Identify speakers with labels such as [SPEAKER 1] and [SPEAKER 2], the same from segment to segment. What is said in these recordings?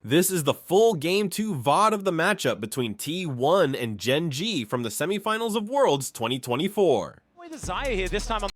[SPEAKER 1] This is the full Game 2 VOD of the matchup between T1 and Gen.G from the Semifinals of Worlds 2024.
[SPEAKER 2] The Zaya here this time on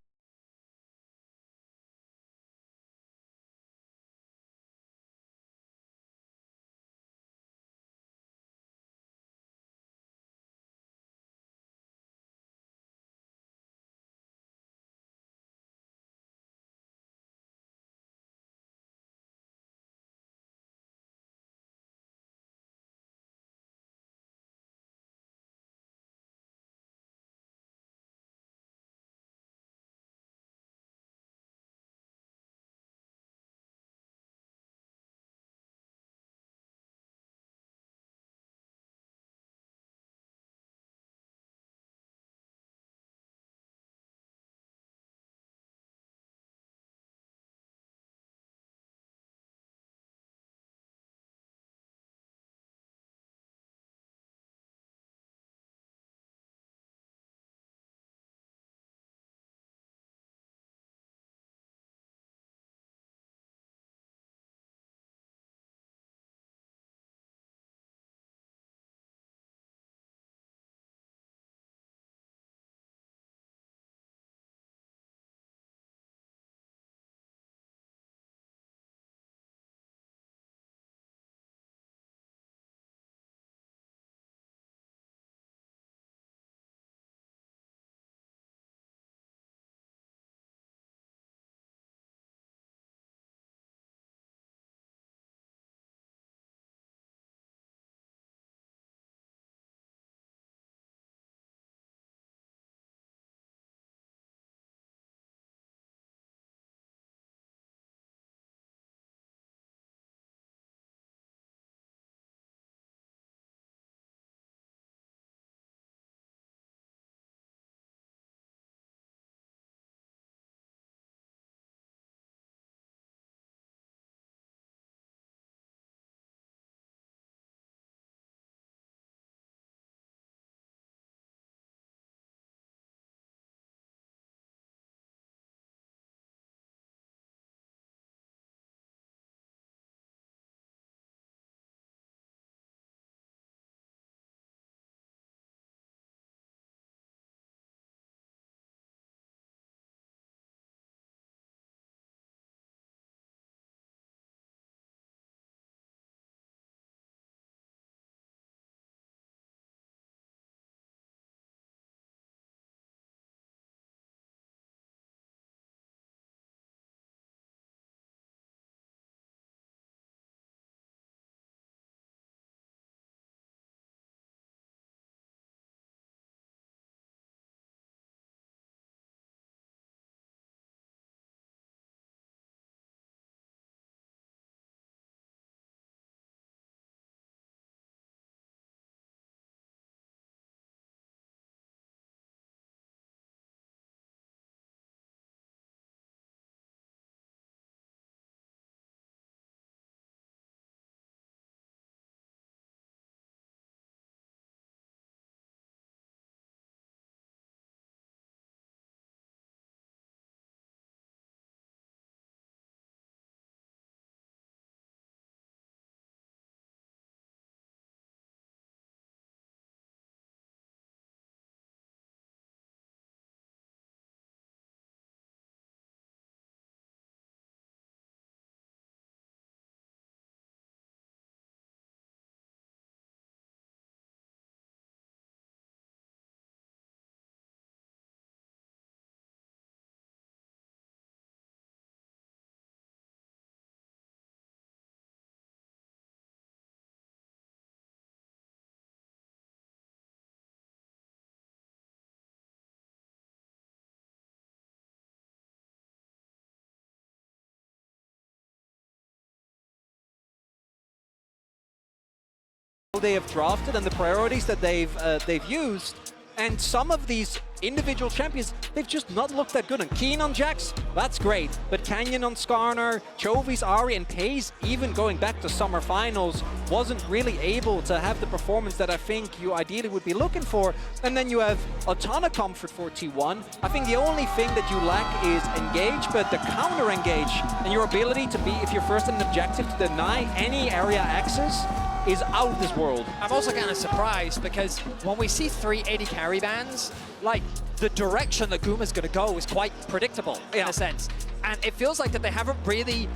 [SPEAKER 2] they have drafted and the priorities that they've used, and some of these individual champions, they've just not looked that good. And Keen on Jax, that's great. But Canyon on Skarner, Chovy's, Ahri, and Pays, even going back to summer finals, wasn't really able to have the performance that I think you ideally would be looking for. And then you have a ton of comfort for T1. I think the only thing that you lack is engage, but the counter engage and your ability to be, if you're first in an objective, to deny any area access is out of this world.
[SPEAKER 3] I'm also kind of surprised because when we see 3 AD carry bans, like the direction that Guma's going to go is quite predictable in a sense. And it feels like that they haven't really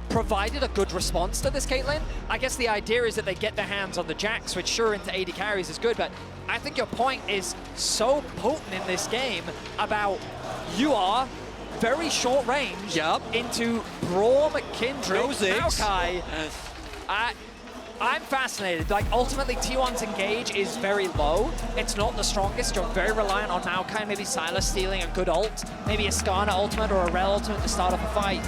[SPEAKER 3] provided a good response to this Caitlyn. I guess the idea is that they get their hands on the Jax, which sure into AD carries is good, but I think your point is so potent in this game about you are very short range into Braum, Kindred, Maokai. I'm fascinated. Like, ultimately, T1's engage is very low. It's not the strongest. You're very reliant on Maokai, maybe Silas stealing a good ult, maybe a Skarner ultimate or a Rel ultimate to start off a fight.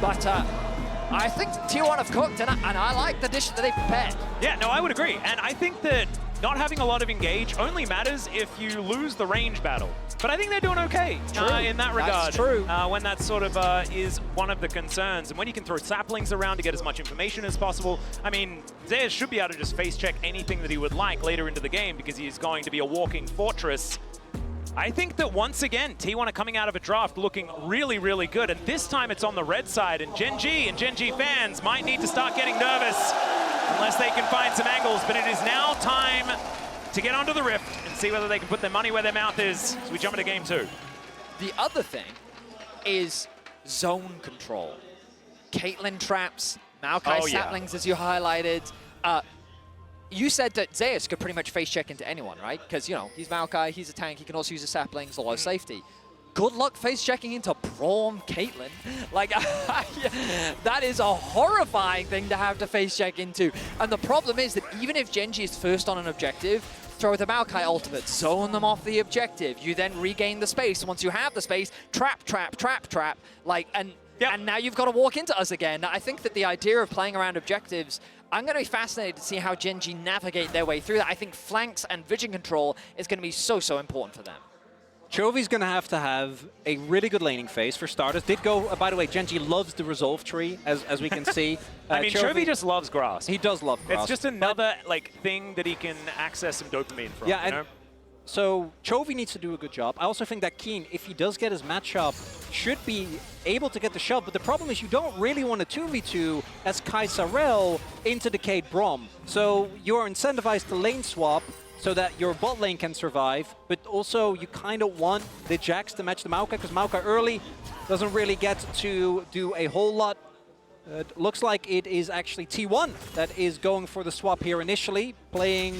[SPEAKER 3] But I think T1 have cooked, and I like the dish that they prepared.
[SPEAKER 4] Yeah, no, I would agree. And I think that not having a lot of engage only matters if you lose the range battle. But I think they're doing okay in that regard.
[SPEAKER 3] That's true.
[SPEAKER 4] When that sort of is one of the concerns. And when you can throw saplings around to get as much information as possible, I mean, Zeus should be able to just face check anything that he would like later into the game because he is going to be a walking fortress. I think that once again, T1 are coming out of a draft looking really, really good. And this time it's on the red side. And Gen.G and Gen.G fans might need to start getting nervous unless they can find some angles. But it is now time to get onto the rift and see whether they can put their money where their mouth is as we jump into game 2.
[SPEAKER 3] The other thing is zone control. Caitlyn traps, Maokai saplings, as you highlighted. You said that Zeus could pretty much face check into anyone, right? Because, you know, he's Maokai, he's a tank, he can also use the saplings, a lot of safety. Good luck face checking into Braum Caitlyn. Like, that is a horrifying thing to have to face check into. And the problem is that even if Gen.G is first on an objective, throw the Maokai ultimate, zone them off the objective. You then regain the space. Once you have the space, trap, trap, trap, trap. Like, and now you've got to walk into us again. I think that the idea of playing around objectives, I'm going to be fascinated to see how Gen.G navigate their way through that. I think flanks and vision control is going to be so, so important for them.
[SPEAKER 2] Chovy's going to have a really good laning phase for starters. Did go, by the way, Gen.G loves the resolve tree, as we can see.
[SPEAKER 4] I mean, Chovy just loves grass.
[SPEAKER 2] He does love grass.
[SPEAKER 4] It's just another like thing that he can access some dopamine from.
[SPEAKER 2] Yeah,
[SPEAKER 4] you know?
[SPEAKER 2] So Chovy needs to do a good job. I also think that Keen, if he does get his matchup, should be able to get the shove. But the problem is you don't really want a 2v2 as Kaisarel into the Cade Braum. So you're incentivized to lane swap so that your bot lane can survive, but also you kind of want the Jax to match the Maokai, because Maokai early doesn't really get to do a whole lot. Looks like it is actually T1 that is going for the swap here initially, playing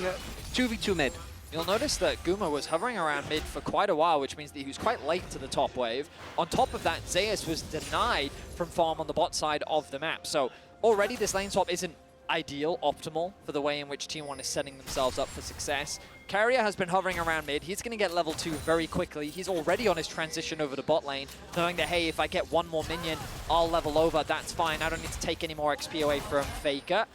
[SPEAKER 2] 2v2 mid.
[SPEAKER 3] You'll notice that Guma was hovering around mid for quite a while, which means that he was quite late to the top wave. On top of that, Zeus was denied from farm on the bot side of the map. So already this lane swap isn't ideal, optimal for the way in which T1 is setting themselves up for success. Carrier has been hovering around mid. He's going to get level 2 very quickly. He's already on his transition over to bot lane, knowing that, hey, if I get one more minion, I'll level over. That's fine. I don't need to take any more XP away from Faker.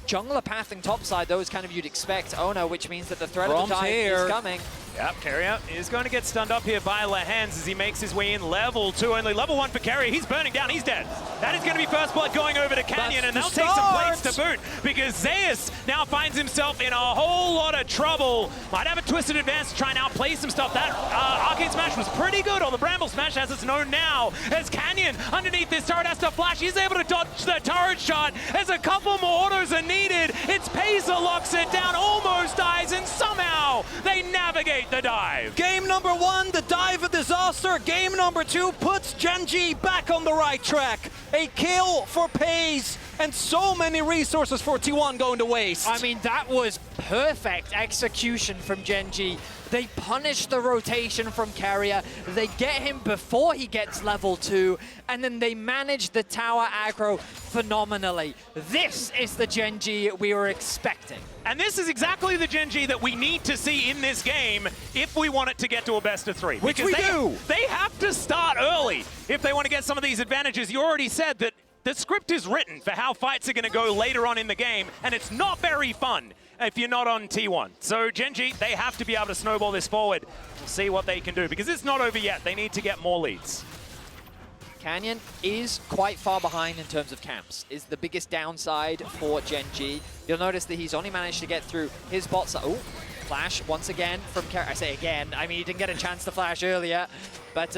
[SPEAKER 3] Jungler pathing topside, though, is kind of you'd expect. Oh no, which means that the threat of the dive is coming.
[SPEAKER 4] Yep, Carrier is going to get stunned up here by Lehens as he makes his way in. Level 2 only. Level 1 for Carrier. He's burning down. He's dead. That is going to be first blood going over to Canyon, and they'll take some plates to boot because Zeus now finds himself in a whole lot of trouble. Might have a twisted advance to try and outplay some stuff. That Arcade Smash was pretty good, or the Bramble Smash as it's known now, as Canyon underneath this turret has to flash. He's able to dodge the turret shot as a couple more autos are needed. It's Pesa locks it down, almost dies, and somehow they navigate the dive.
[SPEAKER 2] Game number 1, the dive of disaster. Game number 2 puts Gen.G back on the right track. A kill for Pays, and so many resources for T1 going to waste.
[SPEAKER 3] I mean, that was perfect execution from Gen.G. They punish the rotation from Carrier, they get him before he gets level 2, and then they manage the tower aggro phenomenally. This is the Gen.G we were expecting.
[SPEAKER 4] And this is exactly the Gen.G that we need to see in this game if we want it to get to a best of 3.
[SPEAKER 2] Which we do!
[SPEAKER 4] They have to start early if they want to get some of these advantages. You already said that the script is written for how fights are going to go later on in the game, and it's not very fun if you're not on T1. So Gen.G, they have to be able to snowball this forward. We'll see what they can do, because it's not over yet. They need to get more leads.
[SPEAKER 3] Canyon is quite far behind in terms of camps, is the biggest downside for Gen.G. You'll notice that he's only managed to get through his bot side. Oh, flash once again from Carry. I say again, I mean, he didn't get a chance to flash earlier, but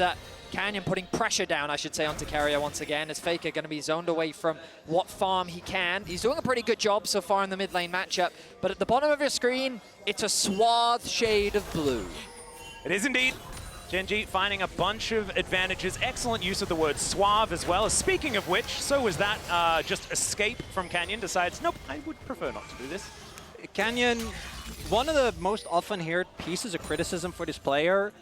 [SPEAKER 3] Canyon putting pressure down, I should say, onto Carrier once again, as Faker going to be zoned away from what farm he can. He's doing a pretty good job so far in the mid lane matchup, but at the bottom of your screen, it's a suave shade of blue.
[SPEAKER 4] It is indeed. Gen.G finding a bunch of advantages. Excellent use of the word suave as well. Speaking of which, so was that just escape from Canyon. Decides, nope, I would prefer not to do this.
[SPEAKER 2] Canyon, one of the most often heard pieces of criticism for this player,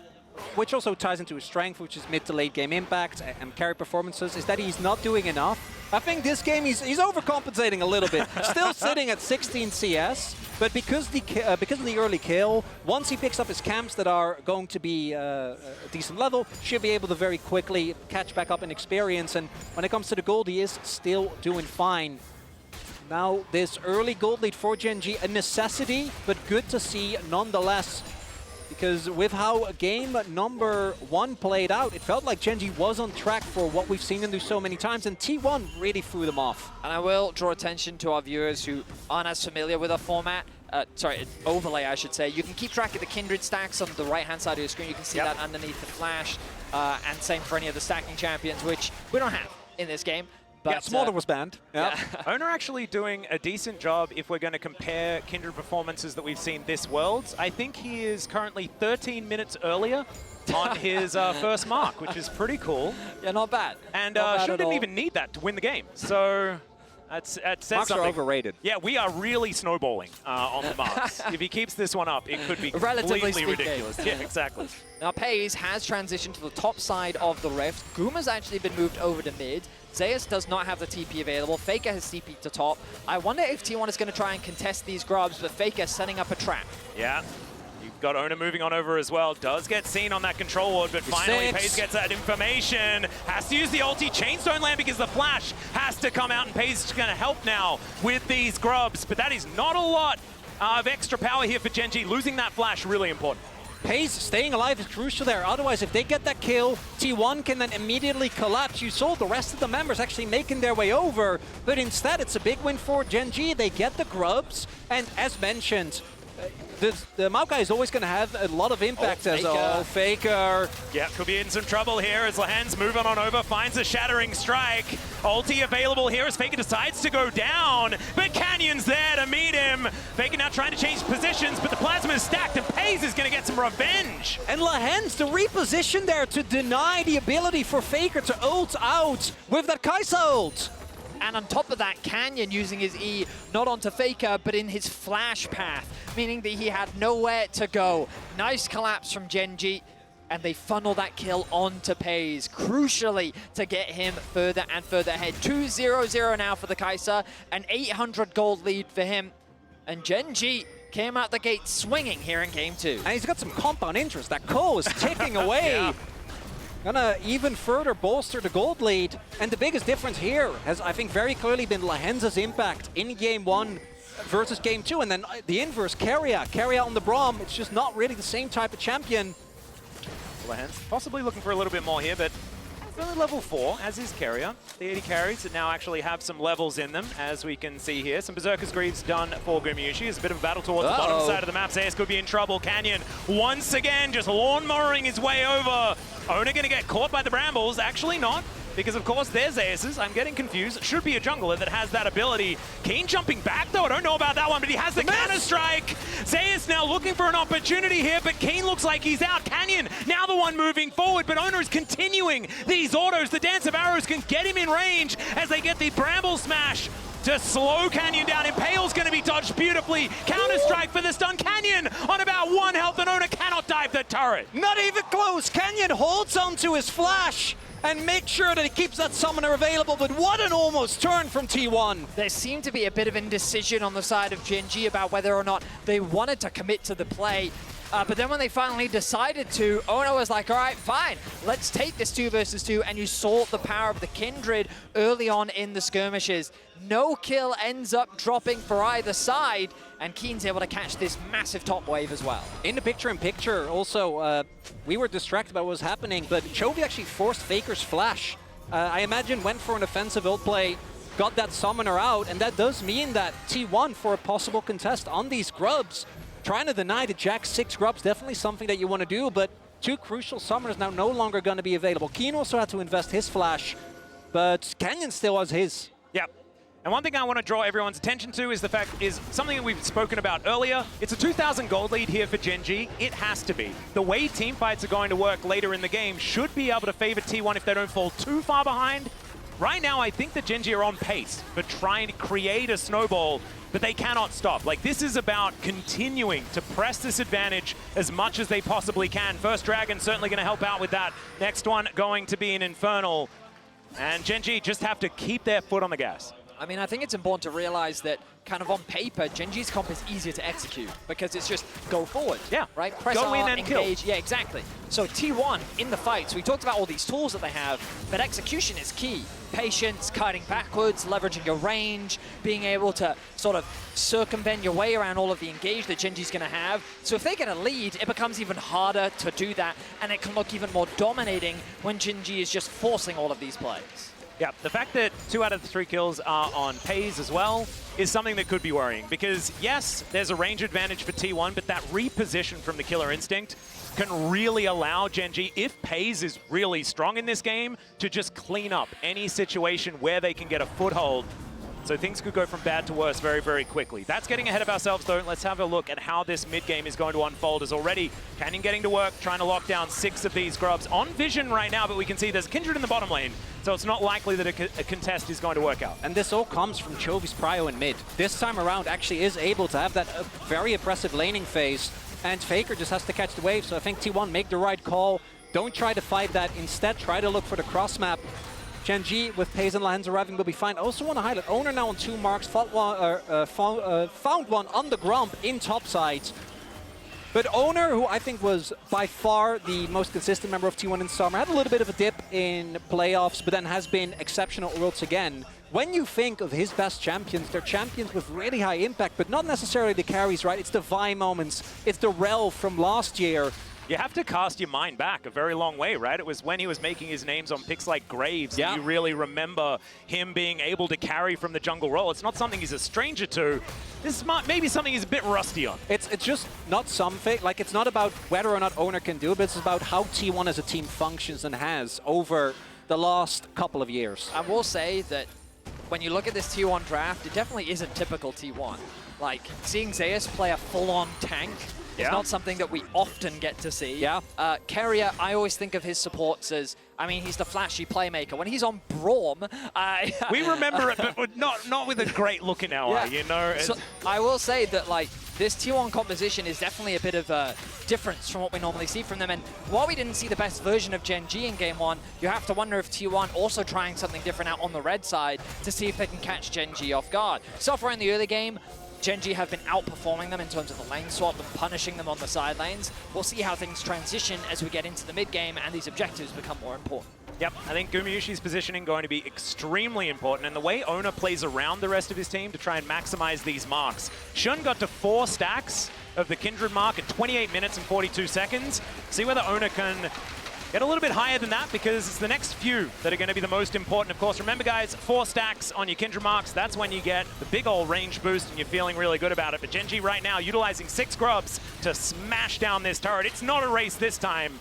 [SPEAKER 2] which also ties into his strength, which is mid to late game impact and carry performances, is that he's not doing enough. I think this game he's overcompensating a little bit. Still sitting at 16 CS, but because of the early kill, once he picks up his camps that are going to be a decent level, should be able to very quickly catch back up in experience. And when it comes to the gold, he is still doing fine. Now, this early gold lead for Gen.G, a necessity, but good to see nonetheless. Because with how game number 1 played out, it felt like Gen.G was on track for what we've seen them do so many times, and T1 really threw them off.
[SPEAKER 3] And I will draw attention to our viewers who aren't as familiar with our format. Overlay, I should say. You can keep track of the Kindred stacks on the right-hand side of your screen. You can see that underneath the flash, and same for any of the stacking champions, which we don't have in this game. But,
[SPEAKER 2] yeah, Smolder was banned.
[SPEAKER 3] Yeah.
[SPEAKER 4] Owner actually doing a decent job if we're going to compare Kindred performances that we've seen this Worlds. I think he is currently 13 minutes earlier on his first mark, which is pretty cool.
[SPEAKER 3] Yeah, not bad.
[SPEAKER 4] And
[SPEAKER 3] didn't
[SPEAKER 4] even need that to win the game. So that says
[SPEAKER 2] Marks
[SPEAKER 4] something.
[SPEAKER 2] are overrated.
[SPEAKER 4] Yeah, we are really snowballing on the marks. If he keeps this one up, it could be
[SPEAKER 3] Relatively
[SPEAKER 4] completely
[SPEAKER 3] speaking.
[SPEAKER 4] ridiculous. Yeah, exactly.
[SPEAKER 3] Now, Pays has transitioned to the top side of the Rift. Guma's actually been moved over to mid. Zeus does not have the TP available. Faker has TP'd to top. I wonder if T1 is going to try and contest these grubs, but Faker setting up a trap.
[SPEAKER 4] Yeah. You've got Owner moving on over as well. Does get seen on that control ward, but finally Pays gets that information. Has to use the ulti. Chains don't land because the flash has to come out, and Pays is going to help now with these grubs. But that is not a lot of extra power here for Gen.G. Losing that flash, really important.
[SPEAKER 2] Pays staying alive is crucial there. Otherwise, if they get that kill, T1 can then immediately collapse. You saw the rest of the members actually making their way over, but instead it's a big win for Gen.G. They get the grubs, and as mentioned, the Maokai is always going to have a lot of impact as a Faker.
[SPEAKER 4] Yeah, could be in some trouble here as Lahan's moving on over, finds a shattering strike. Ulti available here as Faker decides to go down, but Canyon's there to meet him. Faker now trying to change positions, but the plasma is stacked, and Pays is going to get some revenge.
[SPEAKER 2] And Lahan's to reposition there to deny the ability for Faker to ult out with that Kai'Sa ult.
[SPEAKER 3] And on top of that, Canyon using his E, not onto Faker, but in his flash path, meaning that he had nowhere to go. Nice collapse from Gen.G, and they funnel that kill onto Pays, crucially to get him further and further ahead. 2-0-0 now for the Kai'Sa, an 800 gold lead for him, and Gen.G came out the gate swinging here in Game 2.
[SPEAKER 2] And he's got some compound interest. That Ko is ticking away.
[SPEAKER 4] Yeah.
[SPEAKER 2] Gonna even further bolster the gold lead. And the biggest difference here has, I think, very clearly been Lahenza's impact in Game 1 versus Game 2. And then the inverse, Carrier on the Braum. It's just not really the same type of champion.
[SPEAKER 4] Lahan's possibly looking for a little bit more here, but it's only level 4, as is Carrier. The 80 carries that now actually have some levels in them, as we can see here. Some Berserker's Greaves done for Gumayushi. It's a bit of a battle towards the bottom side of the map. Zeus could be in trouble. Canyon, once again, just lawnmowing his way over. Owner going to get caught by the Brambles. Actually not, because of course they're Zeus's. I'm getting confused. Should be a jungler that has that ability. Keen jumping back though. I don't know about that one, but he has the counter-strike. Zeus now looking for an opportunity here, but Keen looks like he's out. Canyon now the one moving forward, but Owner is continuing these autos. The Dance of Arrows can get him in range as they get the Bramble Smash to slow Canyon down. Impale's going to be dodged beautifully. Counter-strike for the stun. Canyon on about 1 health, and Owner cannot dive the turret.
[SPEAKER 2] Not even close. Canyon holds onto his flash and makes sure that he keeps that summoner available, but what an almost turn from T1.
[SPEAKER 3] There seemed to be a bit of indecision on the side of Gen.G about whether or not they wanted to commit to the play. But then when they finally decided to, Ono was like, all right, fine, let's take this 2 versus 2, and you saw the power of the Kindred early on in the skirmishes. No kill ends up dropping for either side, and Keen's able to catch this massive top wave as well.
[SPEAKER 2] In the picture-in-picture, also, we were distracted by what was happening, but Chovy actually forced Faker's flash. I imagine went for an offensive ult play, got that summoner out, and that does mean that T1 for a possible contest on these grubs. Trying to deny the Jack 6 grubs, definitely something that you want to do, but 2 crucial summoners now no longer going to be available. Keen also had to invest his flash, but Canyon still has his.
[SPEAKER 4] Yep. And one thing I want to draw everyone's attention to is the fact is something that we've spoken about earlier. It's a 2,000 gold lead here for Gen.G. It has to be. The way team fights are going to work later in the game should be able to favor T1 if they don't fall too far behind. Right now, I think that Gen.G are on pace for trying to create a snowball, but they cannot stop. Like, this is about continuing to press this advantage as much as they possibly can. First Dragon certainly going to help out with that. Next one going to be an Infernal. And Gen.G just have to keep their foot on the gas.
[SPEAKER 3] I mean, I think it's important to realize that kind of on paper, Gen.G's comp is easier to execute because it's just go forward.
[SPEAKER 4] Yeah.
[SPEAKER 3] Right? Press
[SPEAKER 4] go
[SPEAKER 3] R,
[SPEAKER 4] in and
[SPEAKER 3] engage.
[SPEAKER 4] kill.
[SPEAKER 3] Yeah, exactly. So T1 in the fights, we talked about all these tools that they have, but execution is key. Patience, kiting backwards, leveraging your range, being able to sort of circumvent your way around all of the engage that Gen.G's going to have. So if they get a lead, it becomes even harder to do that, and it can look even more dominating when Gen.G is just forcing all of these plays.
[SPEAKER 4] Yeah, the fact that 2 out of the 3 kills are on Pays as well is something that could be worrying because, yes, there's a range advantage for T1, but that reposition from the Killer Instinct can really allow Gen.G, if Pays is really strong in this game, to just clean up any situation where they can get a foothold. So things could go from bad to worse very, very quickly. That's getting ahead of ourselves, though. Let's have a look at how this mid-game is going to unfold. As already, Canyon getting to work, trying to lock down 6 of these grubs. On vision right now, but we can see there's Kindred in the bottom lane, so it's not likely that a contest is going to work out.
[SPEAKER 2] And this all comes from Chovy's prio in mid. This time around actually is able to have that very oppressive laning phase, and Faker just has to catch the wave, so I think T1 make the right call. Don't try to fight that. Instead, try to look for the cross map. Gen.G with Pays and Lens arriving will be fine. I also want to highlight Owner now on 2 marks, found one on the Grump in topsides. But Owner, who I think was by far the most consistent member of T1 in summer, had a little bit of a dip in playoffs, but then has been exceptional once again. When you think of his best champions, they're champions with really high impact, but not necessarily the carries, right? It's the Vi moments, it's the Rel from last year.
[SPEAKER 4] You have to cast your mind back a very long way, right? It was when he was making his names on picks like Graves that you really remember him being able to carry from the jungle role. It's not something he's a stranger to. This is maybe something he's a bit rusty on.
[SPEAKER 2] It's just not something, like it's not about whether or not Owner can do it, but it's about how T1 as a team functions and has over the last couple of years.
[SPEAKER 3] I will say that when you look at this T1 draft, it definitely isn't typical T1. Like, seeing Zeus play a full-on tank is not something that we often get to see.
[SPEAKER 2] Yeah.
[SPEAKER 3] Carrier, I always think of his supports as, I mean, he's the flashy playmaker. When he's on Braum,
[SPEAKER 4] we remember it, but not with a great look in our eye, you know?
[SPEAKER 3] So I will say that, like, this T1 composition is definitely a bit of a difference from what we normally see from them. And while we didn't see the best version of Gen.G in Game 1, you have to wonder if T1 also trying something different out on the red side to see if they can catch Gen.G off guard. So far in the early game, Gen.G have been outperforming them in terms of the lane swap and punishing them on the side lanes. We'll see how things transition as we get into the mid game and these objectives become more important.
[SPEAKER 4] Yep, I think Gumayusi's positioning going to be extremely important, and the way Owner plays around the rest of his team to try and maximize these marks. Shun got to 4 stacks of the Kindred mark at 28 minutes and 42 seconds. See whether Owner can get a little bit higher than that, because it's the next few that are going to be the most important. Of course, remember guys, 4 stacks on your Kindred marks, that's when you get the big old range boost and you're feeling really good about it. But Gen.G right now utilizing 6 grubs to smash down this turret. It's not a race this time.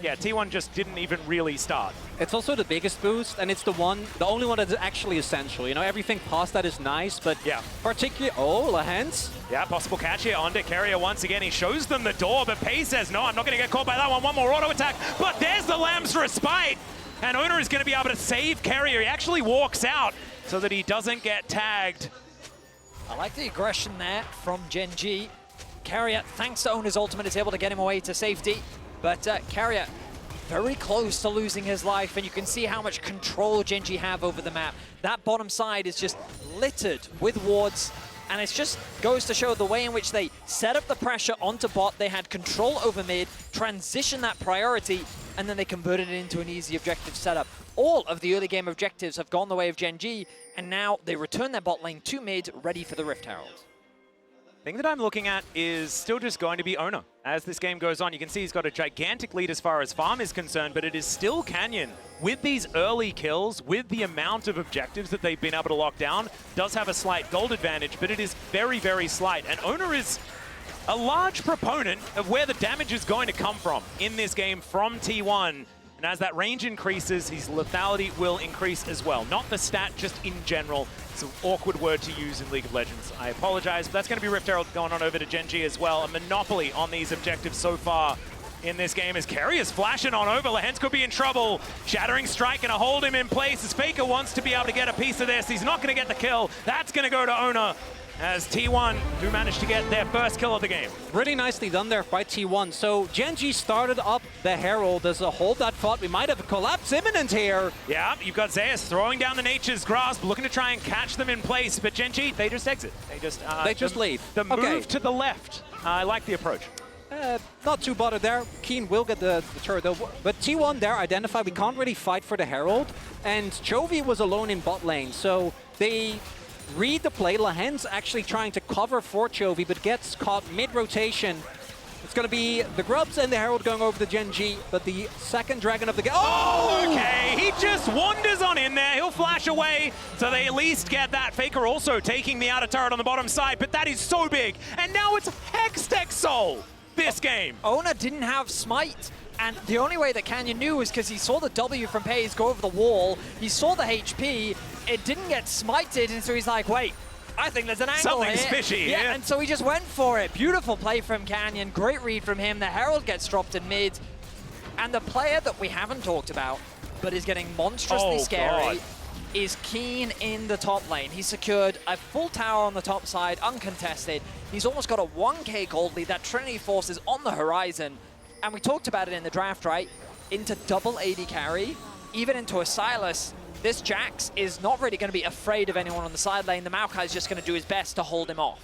[SPEAKER 4] Yeah, T1 just didn't even really start.
[SPEAKER 2] It's also the biggest boost, and it's the only one that's actually essential. You know, everything past that is nice, but particularly, Lehens.
[SPEAKER 4] Yeah, possible catch here onto Carrier once again. He shows them the door, but Pei says, no, I'm not going to get caught by that one. One more auto attack, but there's the Lamb's Respite, and Owner is going to be able to save Carrier. He actually walks out so that he doesn't get tagged.
[SPEAKER 3] I like the aggression there from Gen.G. Carrier, thanks to Owner's ultimate, is able to get him away to safety. But Carrier, very close to losing his life, and you can see how much control Gen.G have over the map. That bottom side is just littered with wards. And it just goes to show the way in which they set up the pressure onto bot, they had control over mid, transition that priority, and then they converted it into an easy objective setup. All of the early game objectives have gone the way of Gen.G, and now they return their bot lane to mid, ready for the Rift Herald.
[SPEAKER 4] Thing that I'm looking at is still just going to be Owner. As this game goes on, you can see he's got a gigantic lead as far as farm is concerned, but it is still Canyon. With these early kills, with the amount of objectives that they've been able to lock down, does have a slight gold advantage, but it is very, very slight. And Owner is a large proponent of where the damage is going to come from in this game from T1. And as that range increases, his lethality will increase as well. Not the stat, just in general. It's an awkward word to use in League of Legends. I apologize, but that's going to be Rift Herald going on over to Gen.G as well. A monopoly on these objectives so far in this game as Kerry is flashing on over. Lehens could be in trouble. Shattering Strike going to hold him in place as Faker wants to be able to get a piece of this. He's not going to get the kill. That's going to go to Owner as T1 do manage to get their first kill of the game.
[SPEAKER 2] Really nicely done there by T1. So Gen.G started up the Herald as a hold that thought we might have a collapse imminent here.
[SPEAKER 4] Yeah, you've got Zeus throwing down the Nature's Grasp, looking to try and catch them in place, but Gen.G, they just exit. They just
[SPEAKER 2] leave.
[SPEAKER 4] The move to the left. I like the approach.
[SPEAKER 2] Not too bothered there. Keen will get the turret though. But T1 there identified we can't really fight for the Herald. And Chovy was alone in bot lane. So they read the play. Lehens actually trying to cover for Chovy, but gets caught mid-rotation. It's going to be the Grubs and the Herald going over to Gen.G, but the second Dragon of the game.
[SPEAKER 4] Oh, okay. He just wanders on in there. He'll flash away, so they at least get that. Faker also taking the outer turret on the bottom side, but that is so big. And now it's Hextech Soul this game.
[SPEAKER 3] Owner didn't have Smite. And the only way that Canyon knew was because he saw the W from Pays go over the wall. He saw the HP. It didn't get smited, and so he's like, wait, I think there's an angle
[SPEAKER 4] Something's
[SPEAKER 3] here.
[SPEAKER 4] fishy, yeah.
[SPEAKER 3] And so he just went for it. Beautiful play from Canyon. Great read from him. The Herald gets dropped in mid. And the player that we haven't talked about, but is getting monstrously scary, is Keen in the top lane. He secured a full tower on the top side, uncontested. He's almost got a 1k gold lead. That Trinity Force is on the horizon. And we talked about it in the draft, right? Into double AD carry, even into a Silas. This Jax is not really going to be afraid of anyone on the side lane. The Maokai is just going to do his best to hold him off.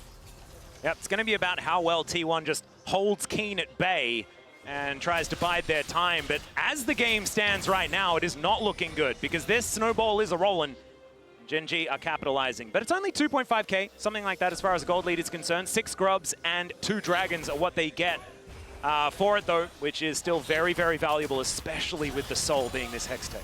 [SPEAKER 4] Yep, it's going to be about how well T1 just holds Keen at bay and tries to bide their time. But as the game stands right now, it is not looking good because this snowball is a-rolling. Gen.G are capitalizing, but it's only 2.5k, something like that as far as the gold lead is concerned. 6 Grubs and 2 Dragons are what they get for it, though, which is still very, very valuable, especially with the Soul being this Hextech.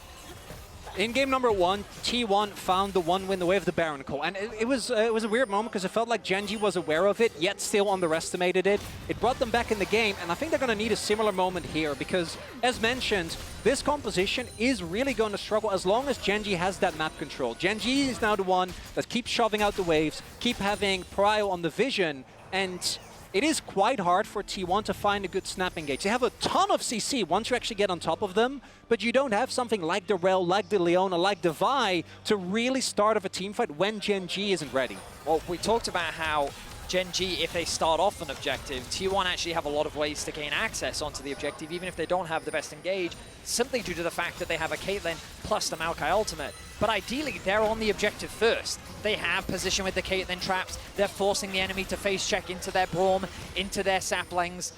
[SPEAKER 2] In game number 1, T1 found the one win the way of the Baron Call, and it was a weird moment because it felt like Gen.G was aware of it, yet still underestimated it. It brought them back in the game, and I think they're going to need a similar moment here because, as mentioned, this composition is really going to struggle as long as Gen.G has that map control. Gen.G is now the one that keeps shoving out the waves, keep having prio on the vision, and it is quite hard for T1 to find a good snap engage. They have a ton of CC once you actually get on top of them, but you don't have something like the Rel, like the Leona, like the Vi to really start off a teamfight when Gen.G isn't ready.
[SPEAKER 3] Well, we talked about how Gen.G, if they start off an objective, T1 actually have a lot of ways to gain access onto the objective, even if they don't have the best engage, simply due to the fact that they have a Caitlyn plus the Maokai ultimate. But ideally, they're on the objective first. They have position with the Caitlyn traps. They're forcing the enemy to face check into their Braum, into their saplings.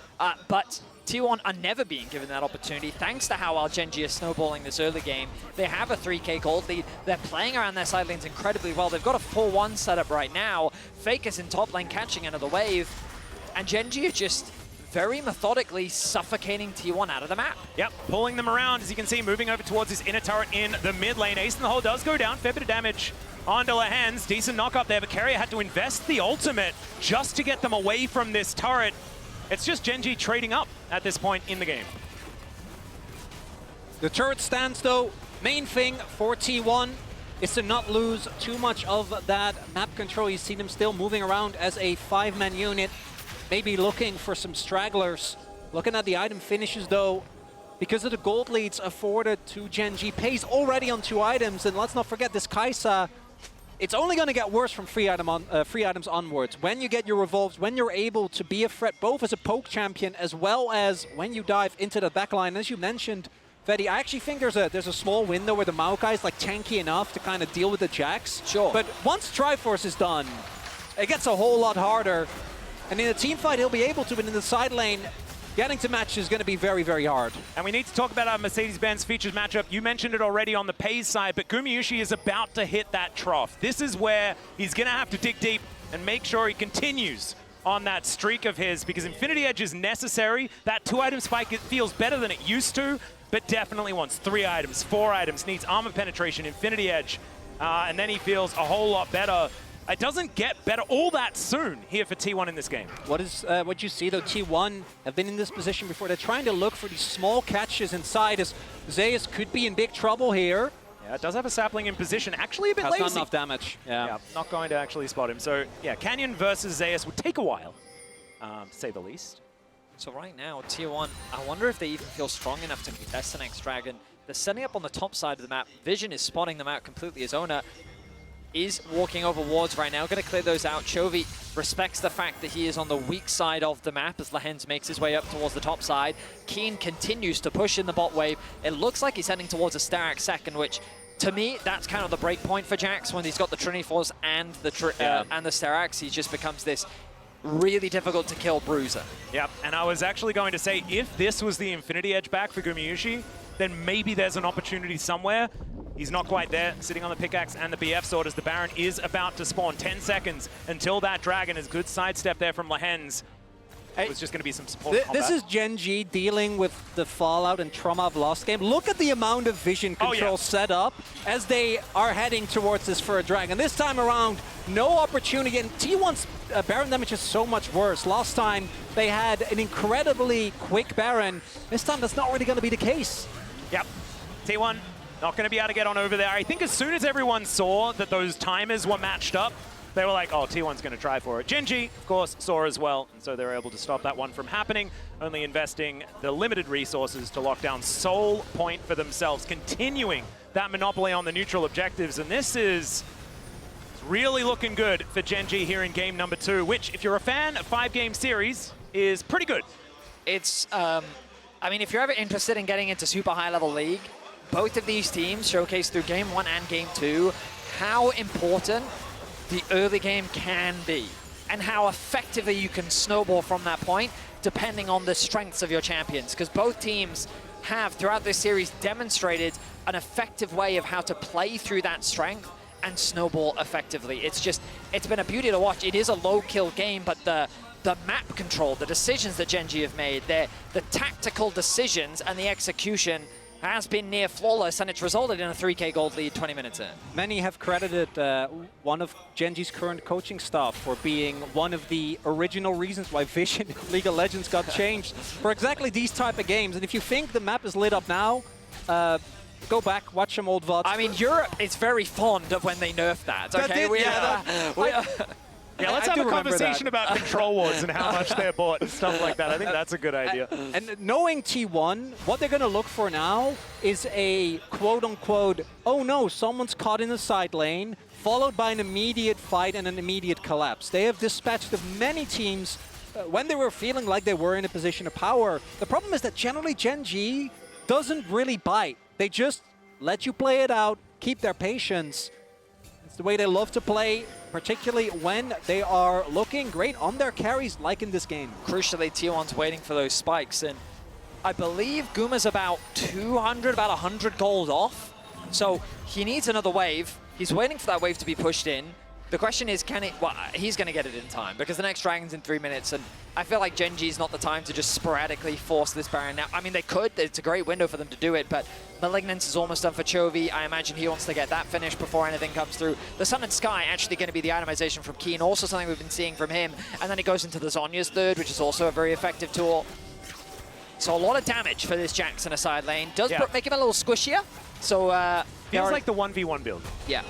[SPEAKER 3] But T1 are never being given that opportunity, thanks to how well Gen.G is snowballing this early game. They have a 3k gold lead. They're playing around their side lanes incredibly well. They've got a 4-1 setup right now. Faker's in top lane catching another wave. And Gen.G are just very methodically suffocating T1 out of the map.
[SPEAKER 4] Yep, pulling them around, as you can see, moving over towards his inner turret in the mid lane. Ace in the hole does go down, fair bit of damage onto Lehens. Decent knock up there, but Carrier had to invest the ultimate just to get them away from this turret. It's just Gen.G trading up at this point in the game.
[SPEAKER 2] The turret stands though. Main thing for T1 is to not lose too much of that map control. You see them still moving around as a 5-man unit, maybe looking for some stragglers. Looking at the item finishes though, because of the gold leads afforded to Gen.G. Pays already on 2 items, and let's not forget this Kai'Sa. It's only going to get worse from free items onwards. When you get your revolves, when you're able to be a threat both as a poke champion as well as when you dive into the backline. As you mentioned, Fetty, I actually think there's a small window where the Maokai is like tanky enough to kind of deal with the Jax.
[SPEAKER 3] Sure.
[SPEAKER 2] But once Triforce is done, it gets a whole lot harder. And in a team fight, he'll be able to, but in the side lane, getting to match is going to be very, very hard.
[SPEAKER 4] And we need to talk about our Mercedes-Benz features matchup. You mentioned it already on the Pays side, but Gumayusi is about to hit that trough. This is where he's going to have to dig deep and make sure he continues on that streak of his, because Infinity Edge is necessary. That 2-item spike, it feels better than it used to, but definitely wants 3 items, 4 items, needs armor penetration, Infinity Edge, and then he feels a whole lot better. It doesn't get better all that soon here for T1 in this game.
[SPEAKER 2] What you see though, T1 have been in this position before. They're trying to look for these small catches inside, as Zeus could be in big trouble here.
[SPEAKER 4] Yeah, it does have a sapling in position, actually a bit lazy.
[SPEAKER 2] Has done enough damage. Yeah,
[SPEAKER 4] not going to actually spot him. So yeah, Canyon versus Zeus would take a while, to say the least.
[SPEAKER 3] So right now, Tier 1, I wonder if they even feel strong enough to contest the next Dragon. They're setting up on the top side of the map. Vision is spotting them out completely. His owner is walking over wards right now, going to clear those out. Chovy respects the fact that he is on the weak side of the map as Lehens makes his way up towards the top side. Keen continues to push in the bot wave. It looks like he's heading towards a Starak second, which to me, that's kind of the break point for Jax when he's got the Trinity Force and the Staraks. He just becomes this really difficult to kill bruiser.
[SPEAKER 4] Yep, and I was actually going to say, if this was the Infinity Edge back for Gumayusi, then maybe there's an opportunity somewhere. He's not quite there, sitting on the pickaxe and the BF sword as the Baron is about to spawn. 10 seconds until that Dragon. Is good sidestep there from Lehens. It was just going to be some support combat.
[SPEAKER 2] This is Gen.G dealing with the fallout and trauma of last game. Look at the amount of vision control set up as they are heading towards this for a Dragon. This time around, no opportunity, and T1's Baron damage is so much worse. Last time, they had an incredibly quick Baron. This time, that's not really going to be the case.
[SPEAKER 4] Yep, T1 not going to be able to get on over there. I think as soon as everyone saw that those timers were matched up, they were like, oh, T1's going to try for it. Gen.G, of course, saw as well, and so they were able to stop that one from happening, only investing the limited resources to lock down Soul Point for themselves, continuing that monopoly on the neutral objectives, and this is really looking good for Gen.G here in game number 2, which, if you're a fan of 5-game series, is pretty good.
[SPEAKER 3] It's, I mean, if you're ever interested in getting into super high-level league, both of these teams showcase through game 1 and game 2 how important the early game can be and how effectively you can snowball from that point depending on the strengths of your champions, because both teams have throughout this series demonstrated an effective way of how to play through that strength and snowball effectively. It's been a beauty to watch. It is a low kill game, but the map control, the decisions that Gen.G have made, the tactical decisions and the execution has been near flawless, and it's resulted in a 3K gold lead 20 minutes in.
[SPEAKER 2] Many have credited one of Gen.G's current coaching staff for being one of the original reasons why Vision in League of Legends got changed for exactly these type of games. And if you think the map is lit up now, go back, watch some old VODs.
[SPEAKER 3] I mean, Europe is very fond of when they nerf that, okay?
[SPEAKER 4] Yeah, let's have a conversation about control wards and how much they're bought and stuff like that. I think that's a good idea.
[SPEAKER 2] And knowing T1, what they're going to look for now is a quote-unquote, oh no, someone's caught in the side lane, followed by an immediate fight and an immediate collapse. They have dispatched of many teams when they were feeling like they were in a position of power. The problem is that generally Gen.G doesn't really bite. They just let you play it out, keep their patience. It's the way they love to play, particularly when they are looking great on their carries, like in this game.
[SPEAKER 3] Crucially, T1's waiting for those spikes, and I believe Guma's about 200, about 100 gold off, so he needs another wave. He's waiting for that wave to be pushed in. The question is, can he, well, he's going to get it in time, because the next Dragon's in 3 minutes, and I feel like Gen.G's not the time to just sporadically force this Baron now. I mean, they could, it's a great window for them to do it, but Malignance is almost done for Chovy. I imagine he wants to get that finished before anything comes through. The Sun and Sky actually going to be the itemization from Keen, also something we've been seeing from him, and then it goes into the Zhonya's third, which is also a very effective tool. So a lot of damage for this Jax in a side lane. Does make him a little squishier, so...
[SPEAKER 4] feels like the 1v1 build.
[SPEAKER 3] Yeah.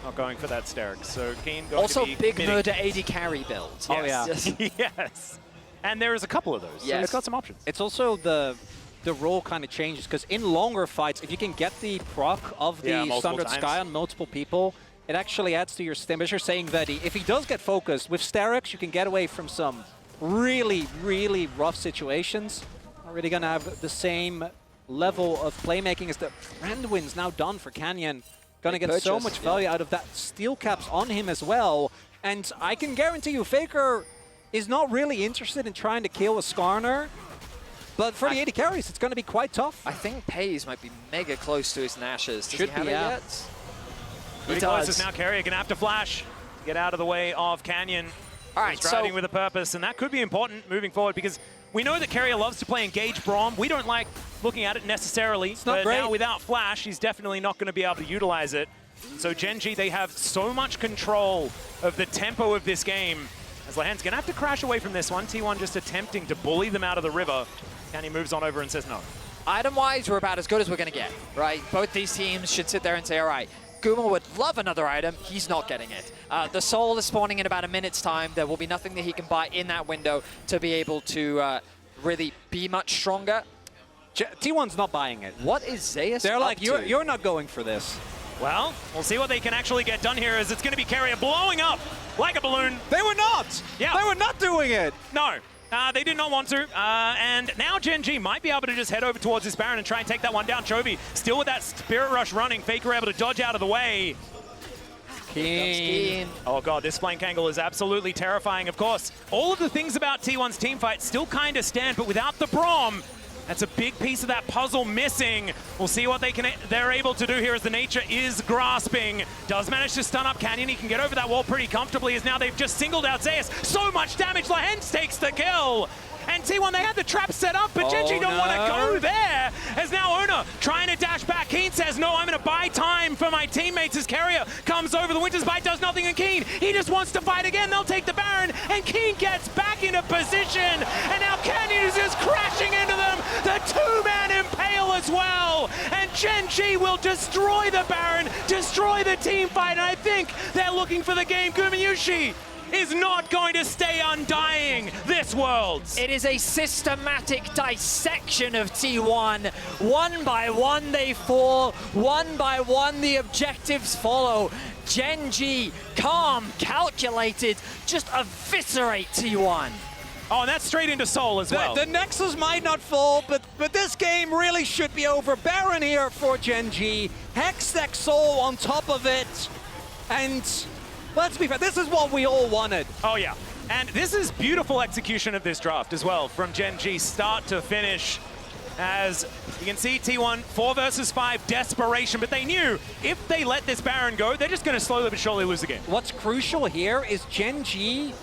[SPEAKER 4] Not going for that Stark. So Keen going
[SPEAKER 3] also
[SPEAKER 4] to be
[SPEAKER 3] big murder AD carry build.
[SPEAKER 4] Yes. Oh yeah. Yes. And there is a couple of those.
[SPEAKER 3] Yes.
[SPEAKER 4] So it's got some options.
[SPEAKER 2] It's also the role kind of changes, because in longer fights, if you can get the proc of the Sundered Sky on multiple people, it actually adds to your stim. As you're saying, Vedi, if he does get focused, with Starix, you can get away from some really, really rough situations. Not really going to have the same level of playmaking as the Brandwin's now done for Canyon. Going to get so much value out of that. Steel caps on him as well. And I can guarantee you, Faker is not really interested in trying to kill a Skarner. But for the 80 carries, it's going to be quite tough.
[SPEAKER 3] I think Pays might be mega close to his Nashes. Does
[SPEAKER 2] Should
[SPEAKER 3] he have
[SPEAKER 2] be,
[SPEAKER 3] it
[SPEAKER 2] yeah.
[SPEAKER 3] yet?
[SPEAKER 4] Pretty close is now Carrier gonna have to flash, get out of the way of Canyon.
[SPEAKER 3] All right,
[SPEAKER 4] He's driving
[SPEAKER 3] so
[SPEAKER 4] with a purpose, and that could be important moving forward because we know that Carrier loves to play engage Braum. We don't like looking at it necessarily,
[SPEAKER 2] not
[SPEAKER 4] but
[SPEAKER 2] great.
[SPEAKER 4] now without flash, he's definitely not going to be able to utilize it. So Gen.G, they have so much control of the tempo of this game. As Lehen's gonna have to crash away from this one. T1 just attempting to bully them out of the river. Canyon moves on over and says no.
[SPEAKER 3] item-wise, we're about as good as we're going to get, right? Both these teams should sit there and say, all right, Guma would love another item. He's not getting it. The Soul is spawning in about a minute's time. There will be nothing that he can buy in that window to be able to really be much stronger.
[SPEAKER 2] T1's not buying it.
[SPEAKER 3] What is Zeus
[SPEAKER 2] They're
[SPEAKER 3] up
[SPEAKER 2] like,
[SPEAKER 3] to?
[SPEAKER 2] you're not going for this.
[SPEAKER 4] Well, we'll see what they can actually get done here as it's going to be Carrier blowing up like a balloon.
[SPEAKER 2] They were not!
[SPEAKER 4] Yeah.
[SPEAKER 2] They were not doing it!
[SPEAKER 4] No. They did not want to, and now Gen.G might be able to just head over towards this Baron and try and take that one down. Chovy still with that Spirit Rush running. Faker able to dodge out of the way.
[SPEAKER 2] Keen.
[SPEAKER 4] Oh god, this flank angle is absolutely terrifying. Of course, all of the things about T1's team fight still kind of stand, but without the Braum, that's a big piece of that puzzle missing. We'll see what they're able to do here as the nature is grasping. Does manage to stun up Canyon. He can get over that wall pretty comfortably as now they've just singled out Zeus. So much damage. Lehens takes the kill. And T1, they had the trap set up, but Gen.G don't want to go there. As now Ona trying to dash back. Keen says, no, I'm going to buy time for my teammates as Carrier comes over. The Winter's Bite does nothing in Keen. He just wants to fight again. They'll take the Baron, and Keen gets back into position. And now Canyon is just crashing into them. The two-man impale as well. And Gen.G will destroy the Baron, destroy the team fight. And I think they're looking for the game. Gumayushi is not going to stay undying this Worlds.
[SPEAKER 3] It is a systematic dissection of T1. One by one they fall, one by one the objectives follow. Gen.G, calm, calculated, just eviscerate T1.
[SPEAKER 4] Oh, and that's straight into Soul as well.
[SPEAKER 2] The Nexus might not fall, but this game really should be over. Baron here for Gen.G. Hextech Soul on top of it. And let's be fair, this is what we all wanted.
[SPEAKER 4] Oh yeah, and this is beautiful execution of this draft as well, from Gen.G start to finish. As you can see, T1, 4 versus 5, desperation, but they knew if they let this Baron go, they're just going to slowly but surely lose the game.
[SPEAKER 2] What's crucial here is Gen.G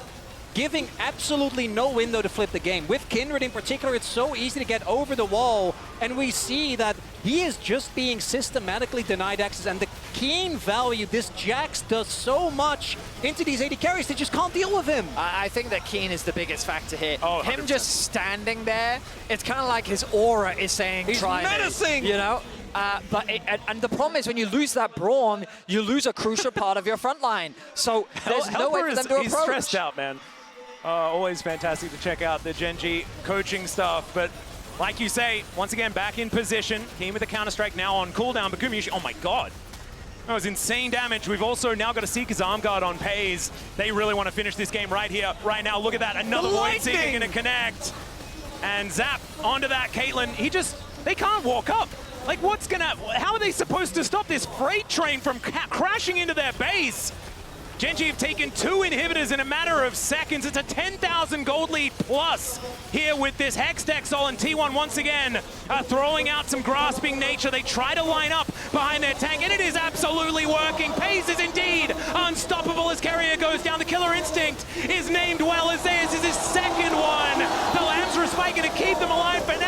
[SPEAKER 2] giving absolutely no window to flip the game. With Kindred in particular, it's so easy to get over the wall, and we see that he is just being systematically denied access, and the Keen value, this Jax does so much into these 80 carries, they just can't deal with him.
[SPEAKER 3] I think that Keen is the biggest factor here.
[SPEAKER 4] Oh,
[SPEAKER 3] him
[SPEAKER 4] 100%.
[SPEAKER 3] just standing there, it's kind of like his aura is saying,
[SPEAKER 2] He's
[SPEAKER 3] try me,
[SPEAKER 2] menacing!
[SPEAKER 3] you know? And the problem is when you lose that Braum, you lose a crucial part of your front line. So there's no way for them to approach.
[SPEAKER 4] He's stressed out, man. Always fantastic to check out the Gen.G coaching stuff, but like you say, once again, back in position. Keen with the Counter-Strike now on cooldown, but Gumayushi, oh my god. That was insane damage. We've also now got a Seeker's Arm Guard on Pays. They really want to finish this game right here, right now. Look at that, another Void Seeker going to connect. And Zap onto that Caitlyn. They can't walk up. Like how are they supposed to stop this freight train from crashing into their base? Gen.G have taken 2 inhibitors in a matter of seconds. It's a 10,000 gold lead plus here with this Hextech Soul, and T1 once again throwing out some grasping nature. They try to line up behind their tank, and it is absolutely working. Pays is indeed unstoppable as Carrier goes down. The Killer Instinct is named well as Zeus is his second one. The Lambs are spiking to keep them alive for now.